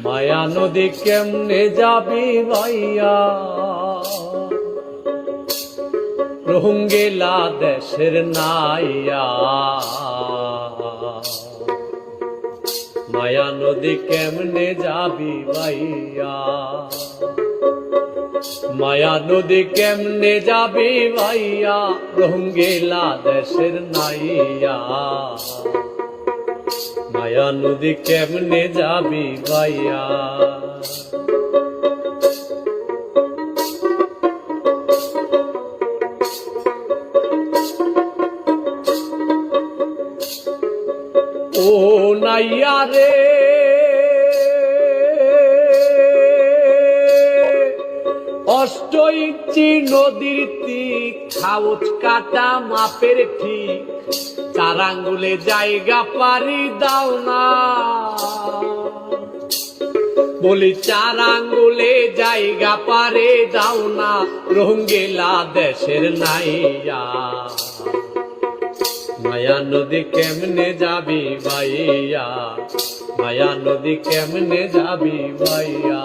মায়া নদী কেমনে যাবি ভাইয়া, রোহিঙ্গা দেশের নাইয়া। মায়া নদী কেমনে যাবি ভাইয়া, মায়া নদী কেমনে যাবি ভাইয়া, রোহিঙ্গা দেশের নাইয়া। মায়া নদী কেমনে যাবি ভাইয়া। ও নাইয়া রে অষ্ট ইঞ্চি নদীর তীর, খাউচ কাটা মাপের ঠিক, 4 আঙ্গুলে জায়গা পারি দাও না। বলি 4 আঙ্গুলে জায়গা পারে দাও না, রোহিঙ্গা দেশের নাইয়া। মায়া নদী কেমনে যাবি ভাইয়া, মায়া নদী কেমনে যাবি ভাইয়া।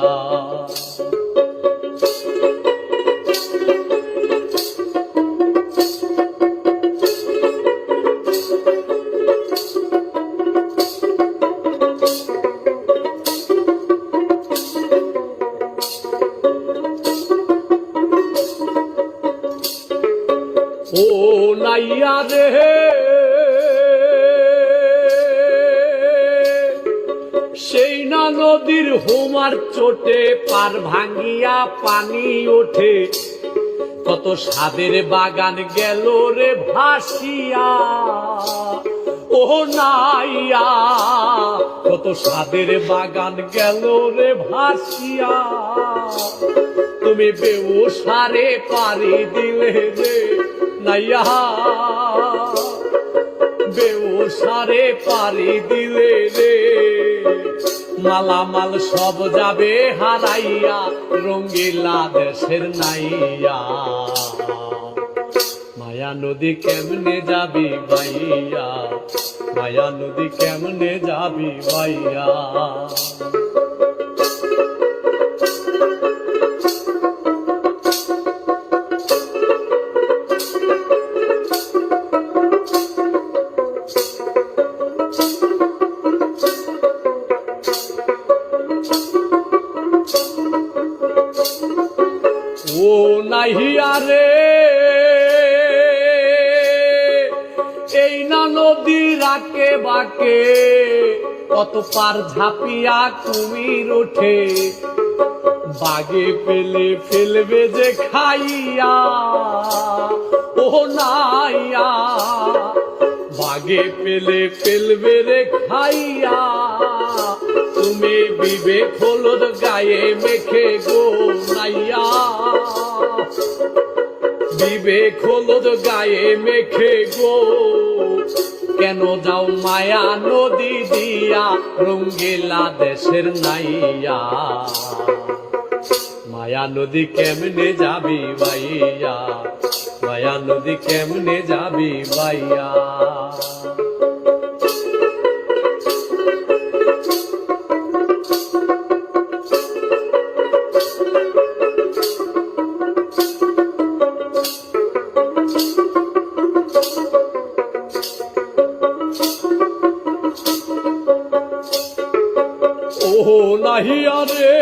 ও নাইয়া রে সেই না নদীর হোমার চোটে, পার ভাঙ্গিয়া পানি ওঠে, কত সাদের বাগান গেল রে ভাসিয়া। ও নাইয়া কত সাদের বাগান গেল রে ভাসিয়া। তুমি বেউসারে পারি দিলে রে নাইয়া, বেউসারে পারি দিলে রে। মালামাল সব যাবে হারাইয়া, রোহিঙ্গা দেশের নাইয়া। মায়া নদী কেমনে যাবি ভাইয়া, মায়া নদী কেমনে যাবি ভাইয়া। ও নাইয়া রে এই না নদী রাকে বাকে, কত পার ঝাঁপিয়া কুমির ওঠে, বাগে পেলে ফেলবে যে খাইয়া। ও নাইয়া বাগে পেলে ফেলবে রে খাইয়া। তুমি বিবেক হলুদ গায়ে মেখে গো নাইয়া, বিবেক হলুদ গায়ে মেখে গো, কেন যাও মায়া নদী দিয়া, রোহিঙ্গা দেশের নাইয়া। মায়া নদী কেমনে যাবি ভাইয়া, মায়া নদী কেমনে যাবি ভাইয়া। ও নাহিয়া রে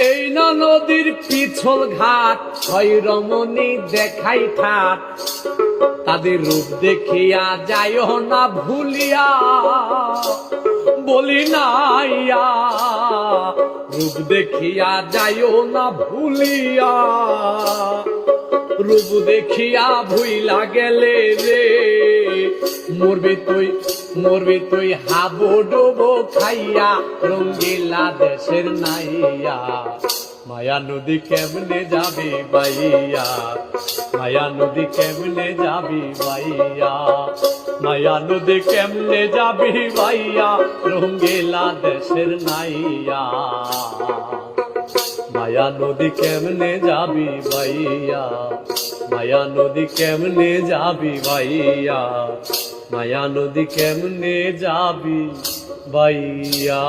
এই না নদীর পিছল ঘাট, ছয় রমণী দেখাই ঠাট, তাদের রূপ দেখিয়া যাইও না ভুলিয়া। বলি নাইয়া রূপ দেখিয়া যাইও না ভুলিয়া। রূপ দেখিয়া ভুইলা গেলে রে, মরবি তুই হাবো ডোবো খাইয়া, রোহিঙ্গা দেশের নাইয়া। মায়া নদী কেমনে যাবি ভাইয়া, মায়া নদী কেমনে যাবি ভাইয়া, মায়া নদী কেমনে যাবি ভাইয়া, রোহিঙ্গা দেশের নাইয়া। মায়া নদী কেমনে যাবি ভাইয়া, মায়া নদী কেমনে যাবি ভাইয়া, মায়া নদী কেমনে যাবি বাইয়া।